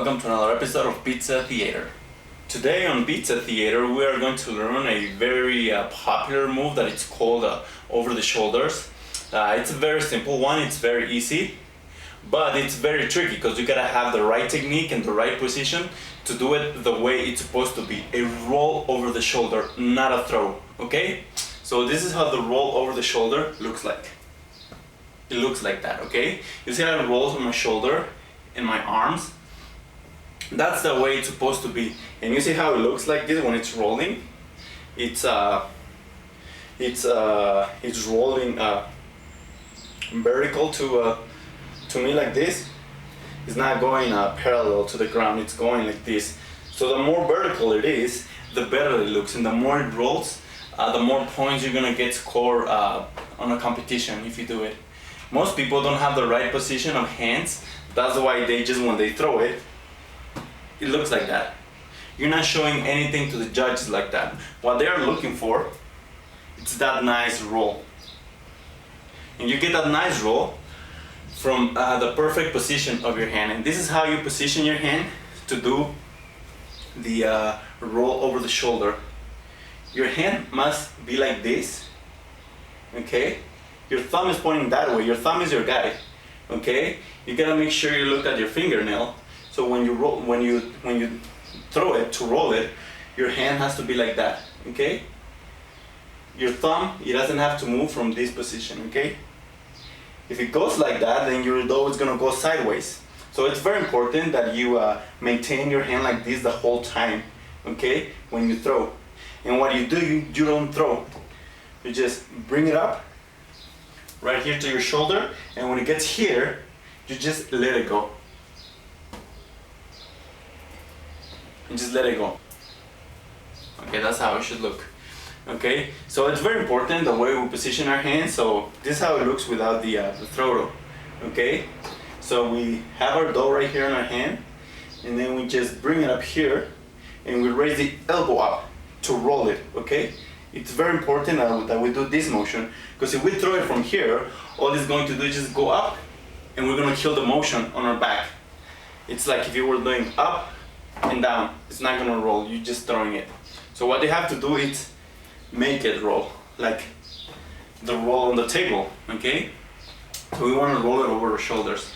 welcome to another episode of Pizza Theater. Today on Pizza Theater we are going to learn a very popular move that it's called over the shoulders. It's a very simple one, it's very easy, but it's very tricky because you gotta have the right technique and the right position to do it the way it's supposed to be. A roll over the shoulder, not a throw, okay? So this is how the roll over the shoulder looks like. It looks like that, okay? You see how it rolls on my shoulder and my arms? That's the way it's supposed to be. And you see how it looks like this when it's rolling? It's rolling vertical to me like this. It's not going parallel to the ground, it's going like this. So the more vertical it is, the better it looks, and the more it rolls, the more points you're gonna get score on a competition if you do it. Most people don't have the right position of hands. That's why when they throw it, it looks like that. You're not showing anything to the judges like that. What they are looking for, it's that nice roll. And you get that nice roll from the perfect position of your hand. And this is how you position your hand to do the roll over the shoulder. Your hand must be like this, okay? Your thumb is pointing that way. Your thumb is your guide, okay? You gotta make sure you look at your fingernail. So when you throw it to roll it, your hand has to be like that, okay? Your thumb, it doesn't have to move from this position, okay? If it goes like that, then your dough is gonna go sideways. So it's very important that you maintain your hand like this the whole time, okay? When you throw. And what you do, you don't throw. You just bring it up right here to your shoulder, and when it gets here, you just let it go. And just let it go. Okay, that's how it should look. Okay, so it's very important the way we position our hands. So this is how it looks without the throw. Okay, so we have our dough right here in our hand, and then we just bring it up here, and we raise the elbow up to roll it. Okay, it's very important that we do this motion, because if we throw it from here, all it's going to do is just go up, and we're gonna kill the motion on our back. It's like if you were doing up and down, it's not gonna roll, you're just throwing it. So what you have to do is make it roll, like the roll on the table, okay? So we wanna roll it over our shoulders.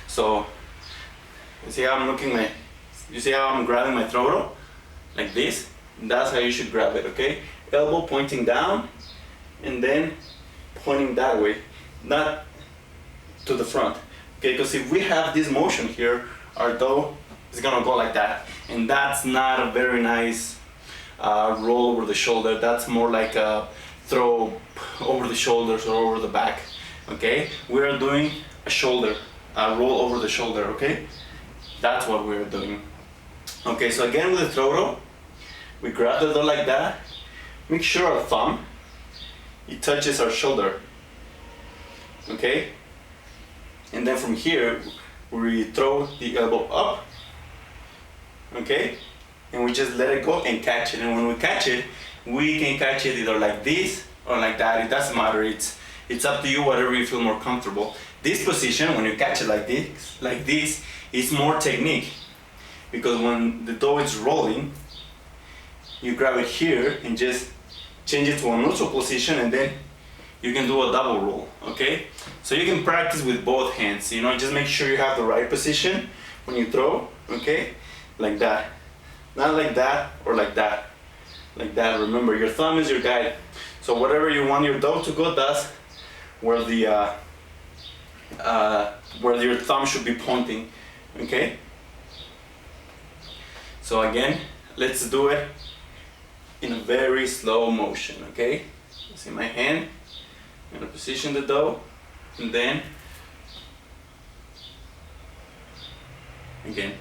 So you see how I'm grabbing my throat? Like this? That's how you should grab it, okay? Elbow pointing down, and then pointing that way, not to the front, okay? Because if we have this motion here, our dough is gonna go like that, and that's not a very nice roll over the shoulder. That's more like a throw over the shoulders or over the back, okay? We are doing a roll over the shoulder, okay? That's what we're doing. Okay, so again with the throw, we grab the dough like that. Make sure our thumb, it touches our shoulder, okay? And then from here, we throw the elbow up, okay? And we just let it go and catch it. And when we catch it, we can catch it either like this or like that. It doesn't matter. It's up to you, whatever you feel more comfortable. This position, when you catch it like this, is more technique, because when the dough is rolling, you grab it here and just change it to a neutral position, and then you can do a double roll, okay? So you can practice with both hands, you know, just make sure you have the right position when you throw, okay? Like that. Not like that or like that. Like that. Remember, your thumb is your guide. So whatever you want your dough to go, that's where your thumb should be pointing, okay? So again, let's do it in a very slow motion, okay? See my hand, I'm gonna position the dough, and then again.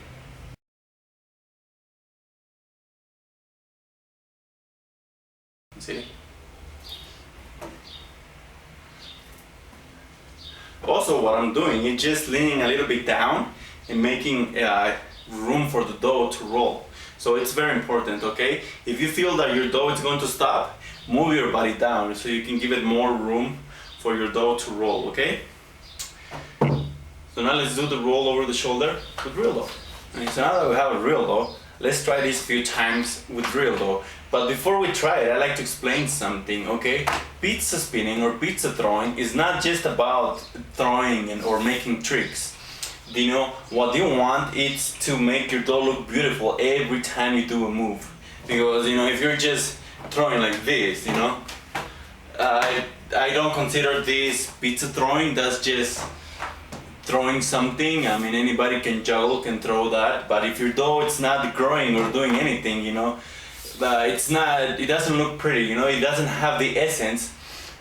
See? Also, what I'm doing is just leaning a little bit down and making room for the dough to roll. So it's very important, okay? If you feel that your dough is going to stop, move your body down so you can give it more room for your dough to roll, okay? So now let's do the roll over the shoulder with real dough. Okay, so now that we have a real dough, let's try this a few times with real dough. But before we try it, I like to explain something, okay? Pizza spinning or pizza throwing is not just about throwing or making tricks. You know, what you want is to make your dough look beautiful every time you do a move. Because, you know, if you're just throwing like this, you know, I don't consider this pizza throwing. That's just throwing something. I mean, anybody can juggle, can throw that, but if your dough it's not growing or doing anything, you know, it doesn't look pretty, you know, it doesn't have the essence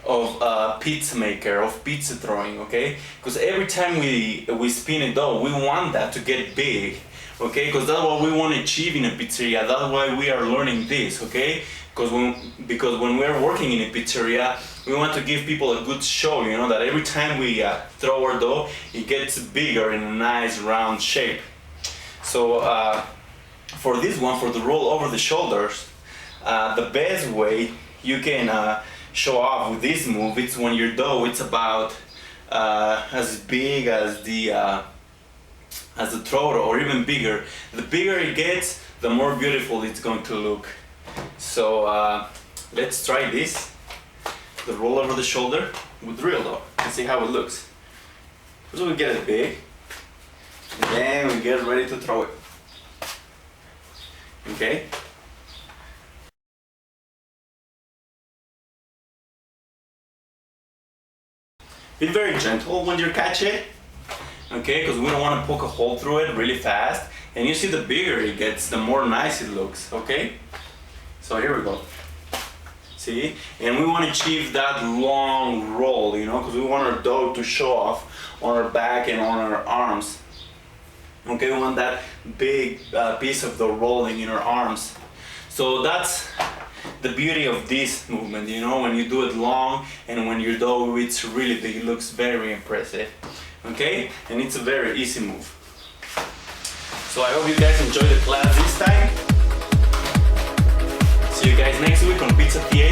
of a pizza maker, of pizza throwing, okay? Because every time we spin a dough, we want that to get big, okay? Because that's what we want to achieve in a pizzeria. That's why we are learning this, okay? Because when we're working in a pizzeria, we want to give people a good show, you know, that every time we throw our dough, it gets bigger in a nice round shape. So for this one, for the roll over the shoulders, the best way you can show off with this move, it's when your dough it's about as big as the throat or even bigger. The bigger it gets, the more beautiful it's going to look. So let's try this, the roll over the shoulder with real dough, and see how it looks. First we get it big, and then we get ready to throw it. Okay? Be very gentle when you catch it, okay? Because we don't want to poke a hole through it really fast. And you see, the bigger it gets, the more nice it looks, okay? So here we go. See? And we want to achieve that long roll, you know, because we want our dough to show off on our back and on our arms. Okay, we want that big piece of the rolling in our arms. So that's the beauty of this movement, you know, when you do it long and when your dough it's really big, it looks very impressive. Okay, and it's a very easy move. So I hope you guys enjoyed the class this time. See you guys next week on Pizza Theater.